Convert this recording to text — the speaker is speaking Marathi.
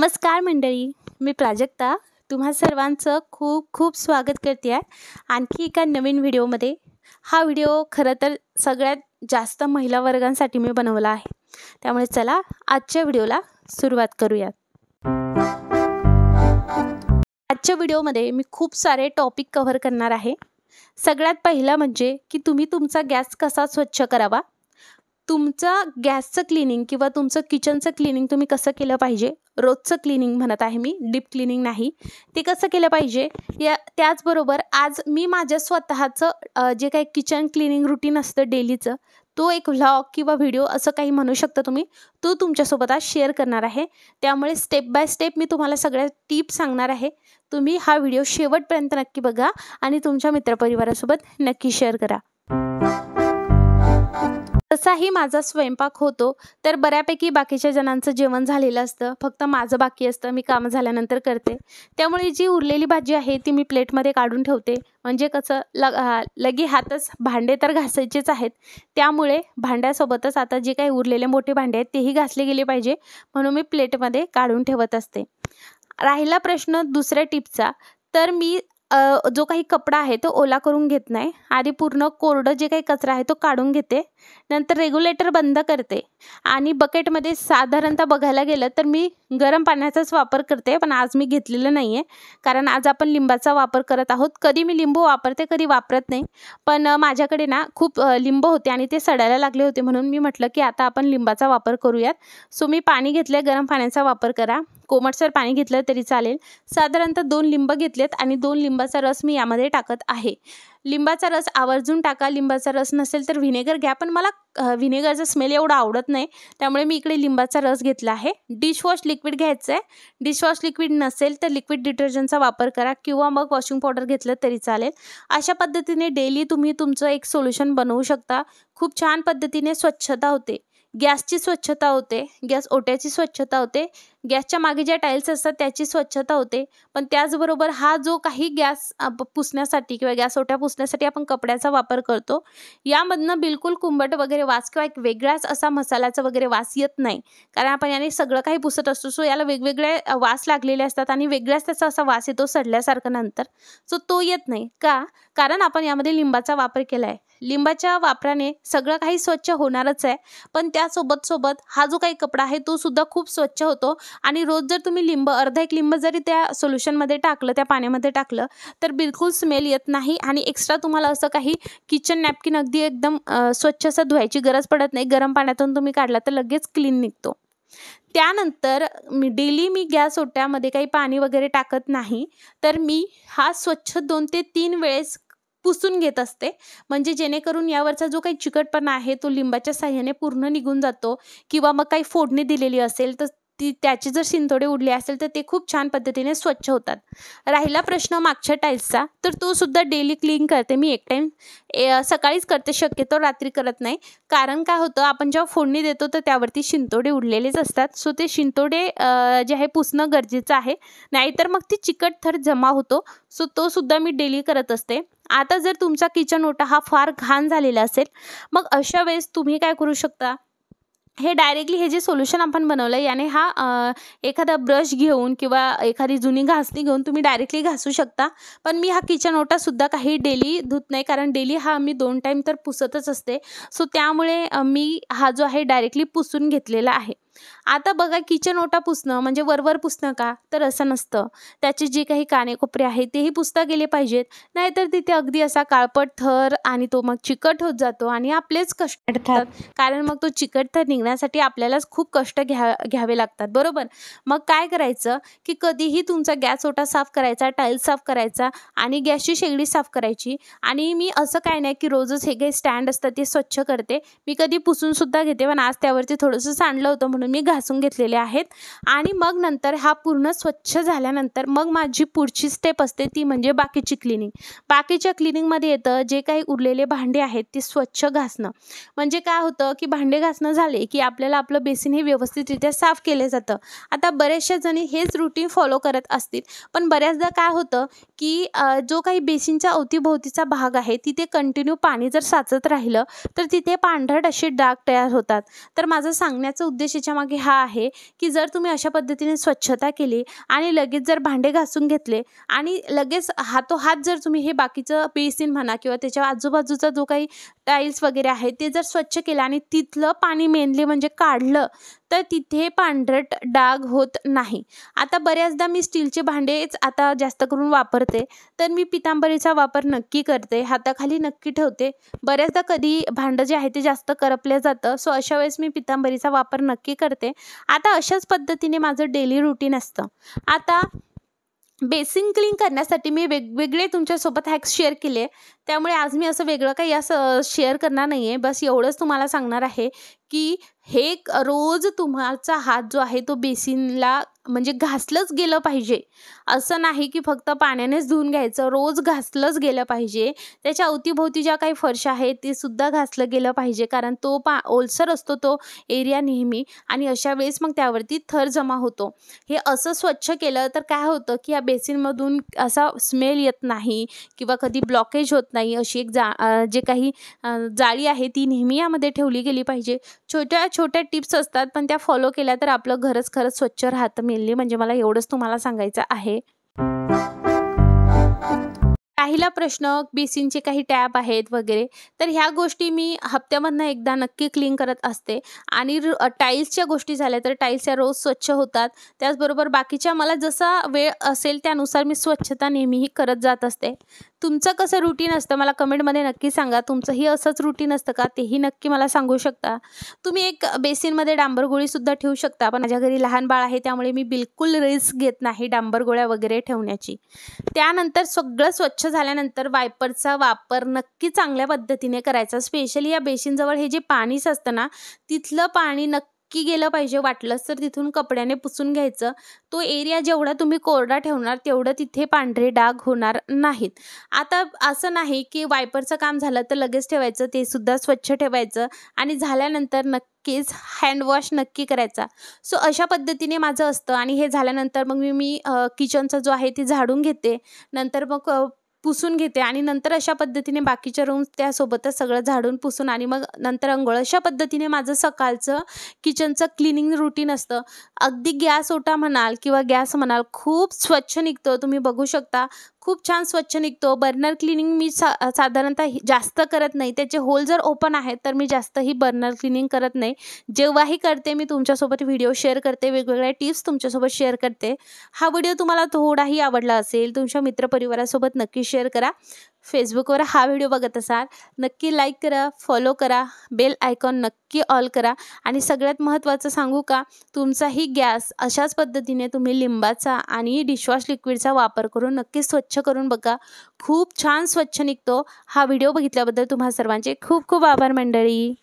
नमस्कार मंडळी, मी प्राजक्ता तुम्हा सर्वांचं खूप खूप स्वागत करते आहे आणखी एका नवीन व्हिडिओमध्ये। हा व्हिडिओ खरं तर सगळ्यात जास्त महिला वर्गांसाठी मी बनवला आहे, त्यामुळे चला आजच्या व्हिडिओला सुरुवात करूया। आजच्या व्हिडिओमध्ये मी खूप सारे टॉपिक कव्हर करणार आहे। सगळ्यात पहिला म्हणजे की तुम्ही तुमचा गॅस कसा स्वच्छ करावा, तुमचा गॅसचं क्लीनिंग किंवा तुमचं किचनचं क्लीनिंग तुम्ही कसं केलं पाहिजे। रोजचं क्लीनिंग म्हणत आहे मी, डीप क्लीनिंग नाही, ते कसं केलं पाहिजे। त्याचबरोबर आज मी माझ्या स्वतःचं जे काही किचन क्लीनिंग रुटीन असतं डेलीचं, तो एक व्लॉग किंवा व्हिडिओ असं काही म्हणू शकता तुम्ही, तो तुमच्यासोबत आज शेअर करणार आहे। त्यामुळे स्टेप बाय स्टेप मी तुम्हाला सगळ्या टिप्स सांगणार आहे। तुम्ही हा व्हिडिओ शेवटपर्यंत नक्की बघा आणि तुमच्या मित्रपरिवारासोबत नक्की शेअर करा। तसाही माझा स्वयंपाक होतो तर बऱ्यापैकी बाकीच्या जणांचं जेवण झालेलं असतं, फक्त माझं बाकी असतं, मी काम झाल्यानंतर करते। त्यामुळे जी उरलेली भाजी आहे ती मी प्लेटमध्ये काढून ठेवते, म्हणजे कसं लगे हातच भांडे तर घासायचेच आहेत, त्यामुळे भांड्यासोबतच आता जे काही उरलेले मोठे भांडे आहेत तेही घासले गेले पाहिजे, म्हणून मी प्लेटमध्ये काढून ठेवत असते। राहिला प्रश्न दुसऱ्या टिपचा, तर मी जो काही कपडा आहे तो ओला करून घेत नाही, आधी पूर्ण कोरडं जे काही कचरा आहे तो काढून घेते, नंतर रेग्युलेटर बंद करते आणि बकेटमध्ये साधारणतः बघायला गेलं तर मी गरम पाण्याचाच वापर करते, पण आज मी घेतलेलं नाही आहे, कारण आज आपण लिंबाचा वापर करत आहोत। कधी मी लिंबू वापरते, कधी वापरत नाही, पण माझ्याकडे ना खूप लिंब होते आणि ते सडायला लागले होते, म्हणून मी म्हटलं की आता आपण लिंबाचा वापर करूयात। सो मी पाणी घेतलं, गरम पाण्याचा वापर करा, कोमटसर पाणी घेतलं तरी चालेल। साधारणतः 2 लिंब घेतलेत आणि 2 लिंबाचा रस मी यामध्ये टाकत आहे। लिंबाचा रस आवर्जून टाका, लिंबाचा रस नसेल तर व्हिनेगर घ्या, पण मला व्हिनेगरचा स्मेल एवढा आवडत नाही, त्यामुळे मी इकडे लिंबाचा रस घेतला आहे। डिशवॉश लिक्विड घ्यायचं आहे, डिशवॉश लिक्विड नसेल तर लिक्विड डिटर्जंटचा वापर करा किंवा मग वॉशिंग पावडर घेतलं तरी चालेल। अशा पद्धतीने डेली तुम्ही तुमचं एक सोल्युशन बनवू शकता, खूप छान पद्धतीने स्वच्छता होते, गॅसची स्वच्छता होते, गॅस ओट्याची स्वच्छता होते, गॅसच्या मागे ज्या टाईल्स असतात त्याची स्वच्छता होते, पण त्याचबरोबर हा जो काही गॅस पुसण्यासाठी किंवा गॅस ओट्या पुसण्यासाठी आपण कपड्याचा वापर करतो, यामधनं बिलकुल कुंबट वगैरे वास किंवा एक वेगळाच असा मसाल्याचा वगैरे वास येत नाही, कारण आपण याने सगळं काही पुसत असतो। सो याला वेगवेगळे वास लागलेले असतात आणि वेगळाच त्याचा असा वास येतो सडल्यासारखं नंतर, सो तो येत नाही का, कारण आपण यामध्ये लिंबाचा वापर केला आहे। लिंबाच्या वापराने सगळं काही स्वच्छ होणारच आहे, पण त्यासोबत हा जो काही कपडा आहे तो सुद्धा खूप स्वच्छ होतो। आणि रोज जर तुम्ही लिंब अर्धा एक लिंब जरी त्या सोल्युशनमध्ये टाकलं, त्या पाण्यामध्ये टाकलं, तर बिलकुल स्मेल येत नाही आणि एक्स्ट्रा तुम्हाला असं काही किचन नॅपकिन अगदी एकदम स्वच्छ असं धुवायची गरज पडत नाही, गरम पाण्यातून तुम्ही काढला तर लगेच क्लीन निघतो। त्यानंतर मी गॅस ओट्यामध्ये काही पाणी वगैरे टाकत नाही, तर मी हा स्वच्छ 2 ते 3 वेळेस पुसून घेत असते, म्हणजे जेणेकरून यावरचा जो काही चिकटपणा आहे तो लिंबाच्या साह्याने पूर्ण निघून जातो, किंवा मग काही फोडणी दिलेली असेल तर त्याचे जर शिंतोडे उडले असेल तर ते खूप छान पद्धतीने स्वच्छ होतात। राहिला प्रश्न मागच्या टाईल्सचा, तर तो सुद्धा डेली क्लीन करते मी, एक टाईम सकाळीच करते, शक्यतो रात्री करत नाही, कारण काय होतं आपण जेव्हा फोडणी देतो तर त्यावरती शिंतोडे उडलेलेच असतात, सो ते शिंतोडे जे आहे पुसणं गरजेचं आहे, नाहीतर मग ती चिकट थर जमा होतो, सो तो सुद्धा मी डेली करत असते। आता जर तुमचा किचन ओटा हा फार घाण झालेला असेल, मग अशा वेळेस तुम्ही काय करू शकता, हे डायरेक्टली हे जे सोल्युशन आपण बनवलं याने एखादा ब्रश घेऊन किंवा एखादी जुनी घासणी घेऊन तुम्ही डायरेक्टली घासू शकता, पण मी हा किचन ओटा सुद्धा काही डेली धुत नाही, कारण डेली मी 2 टाईम तर पुसतच असते, सो त्यामुळे मी हा जो आहे डायरेक्टली पुसून घेतलेला आहे। आता बघा, किचन ओटा पुसणं म्हणजे वरवर पुसणं का, तर असं नसतं, त्याचे जे काही कानेकोपरे आहेत तेही पुसता गेले पाहिजेत, नाहीतर तिथे अगदी असा काळपट थर आणि तो मग चिकट होत जातो आणि आपलेच कष्ट वाढतात, कारण मग तो चिकट थर निघण्यासाठी आपल्यालाच खूप कष्ट घ्यावे लागतात, बरोबर। मग काय करायचं की कधीही तुमचा गॅस ओटा साफ करायचा, टाईल्स साफ करायचा आणि गॅसची शेगडी साफ करायची, आणि मी असं काय नाही की रोजच हे काही स्टँड असतं ते स्वच्छ करते, मी कधी पुसून सुद्धा घेते, पण आज त्यावरती थोडंसं सांडलं होतं म्हणून मी घासून घेतलेले आहेत। आणि मग नंतर हा पूर्ण स्वच्छ झाल्यानंतर मग माझी पुढची स्टेप असते ती म्हणजे बाकीची क्लिनिंग। बाकीच्या क्लिनिंगमध्ये येतं जे काही उरलेले भांडे आहेत ते स्वच्छ घासणं, म्हणजे काय होतं की भांडे घासणं झाले की आपल्याला आपलं बेसिन हे व्यवस्थितरित्या साफ केलं जातं। आता बऱ्याचशा जणी हेच रुटीन फॉलो करत असतील, पण बऱ्याचदा काय होतं की जो काही बेसिनच्या अवतीभोवतीचा भाग आहे तिथे कंटिन्यू पाणी जर साचत राहिलं तर तिथे पांढरट असे डाग तयार होतात। तर माझं सांगण्याचा उद्देश त्याच्यामागे हा आहे की जर तुम्ही अशा पद्धतीने स्वच्छता केली आणि लगेच जर भांडे घासून घेतले आणि लगेच हातोहात जर तुम्ही हे बाकीचं बेसिन म्हणा किंवा त्याच्या आजूबाजूचा जो काही टाईल्स वगैरे आहे ते जर स्वच्छ केलं आणि तिथलं पाणी मेनली म्हणजे काढलं तर तिथे पांढरट डाग होत नाही. आता बऱ्याचदा मी स्टीलचे भांडेच आता जास्त करून वापरते, तर मी पितांबरीचा वापर नक्की करते, हाताखाली नक्की ठेवते. बऱ्याचदा कधी भांडं जे आहे ते जास्त करपलं जातं, सो अशा वेळेस मी पितांबरीचा वापर नक्की करते. आता अशाच पद्धतीने माझं डेली रुटीन असतं. आता बेसिन क्लीन करण्यासाठी मी वेगवेगळे तुमच्यासोबत हॅक्स शेअर केले, त्यामुळे आज मी असं वेगळं काही असं शेअर करणार नाही आहे. बस एवढंच तुम्हाला सांगणार आहे की हे रोज तुमचा हात जो आहे तो बेसिनला म्हणजे घासलंच गेलं पाहिजे. असं नाही की फक्त पाण्यानेच धुवून घ्यायचं, रोज घासलंच गेलं पाहिजे. त्याच्या अवतीभोवती ज्या काही फरशा आहेत ते सुद्धा घासलं गेलं पाहिजे, कारण तो ओलसर असतो तो एरिया नेहमी आणि अशा वेळेस मग त्यावरती थर जमा होतो. हे असं स्वच्छ केलं तर काय होतं की या बेसिनमधून असा स्मेल येत नाही किंवा कधी ब्लॉकेज होत नाही. अशी एक जे काही जाळी आहे ती नेहमी यामध्ये ठेवली गेली पाहिजे. छोट्या छोट्या टिप्स असतात, पण त्या फॉलो केल्या तर आपलं घरच खरंच स्वच्छ राहतं. मेनली म्हणजे मला एवढंच तुम्हाला सांगायचं आहे. राहिला प्रश्न बेसिनचे काही टॅप आहेत वगैरे, तर ह्या गोष्टी मी हप्त्यामधनं एकदा नक्की क्लीन करत असते. आणि टाईल्सच्या गोष्टी झाल्या तर टाईल्स या रोज स्वच्छ होतात. त्याचबरोबर बाकीच्या मला जसा वेळ असेल त्यानुसार मी स्वच्छता नेहमीही करत जात असते. तुमचं कसं रुटीन असतं मला कमेंटमध्ये नक्की सांगा. तुमचंही असंच रुटीन असतं का तेही नक्की मला सांगू शकता. तुम्ही एक बेसिनमध्ये डांबर गोळीसुद्धा ठेवू शकता, पण माझ्या घरी लहान बाळ आहे त्यामुळे मी बिलकुल रिस्क घेत नाही डांबर गोळ्या वगैरे ठेवण्याची. त्यानंतर सगळं स्वच्छ झाल्यानंतर वायपरचा वापर नक्की चांगल्या पद्धतीने करायचा. स्पेशली या बेसिनजवळ हे जे पाणी असतं ना, तिथलं पाणी नक्की गेलं पाहिजे. वाटलंच तर तिथून कपड्याने पुसून घ्यायचं. तो एरिया जेवढा तुम्ही कोरडा ठेवणार तेवढं तिथे पांढरे डाग होणार नाहीत. आता असं नाही की वायपरचं काम झालं तर लगेच ठेवायचं, ते सुद्धा स्वच्छ ठेवायचं आणि झाल्यानंतर नक्कीच हँडवॉश नक्की करायचा. सो अशा पद्धतीने माझं असतं. आणि हे झाल्यानंतर मग मी किचनचा जो आहे ते झाडून घेते. नंतर मग पुसून घेते आणि नंतर अशा पद्धतीने बाकीच्या रूम्स त्यासोबतच सगळं झाडून पुसून आणि मग नंतर अंघोळ. अशा पद्धतीने माझं सकाळचं किचनचं क्लिनिंग रुटीन असतं. अगदी गॅस ओटा म्हणाल किंवा गॅस म्हणाल खूप स्वच्छ निघतो. तुम्ही बघू शकता खूप छान स्वच्छ निघतो. बर्नर क्लिनिंग मी साधारणतः जास्त करत नाही. त्याचे होल जर ओपन आहेत तर मी जास्तही बर्नर क्लिनिंग करत नाही. जेव्हाही करते मी तुमच्यासोबत व्हिडिओ शेअर करते, वेगवेगळ्या टिप्स तुमच्यासोबत शेअर करते. हा व्हिडिओ तुम्हाला थोडाही आवडला असेल तुमच्या मित्रपरिवारासोबत नक्की शेअर करा. फेसबुकवर हा व्हिडिओ बघत असाल नक्की लाईक करा, फॉलो करा, बेल आयकॉन नक्की ऑल करा. आणि सगळ्यात महत्त्वाचं सांगू का, तुमचाही गॅस अशाच पद्धतीने तुम्ही लिंबाचा आणि डिशवॉश लिक्विडचा वापर करून नक्की स्वच्छ करून बघा. खूप छान स्वच्छ निघतो. हा व्हिडिओ बघितल्याबद्दल तुम्हा सर्वांचे खूप खूप आभार मंडळी.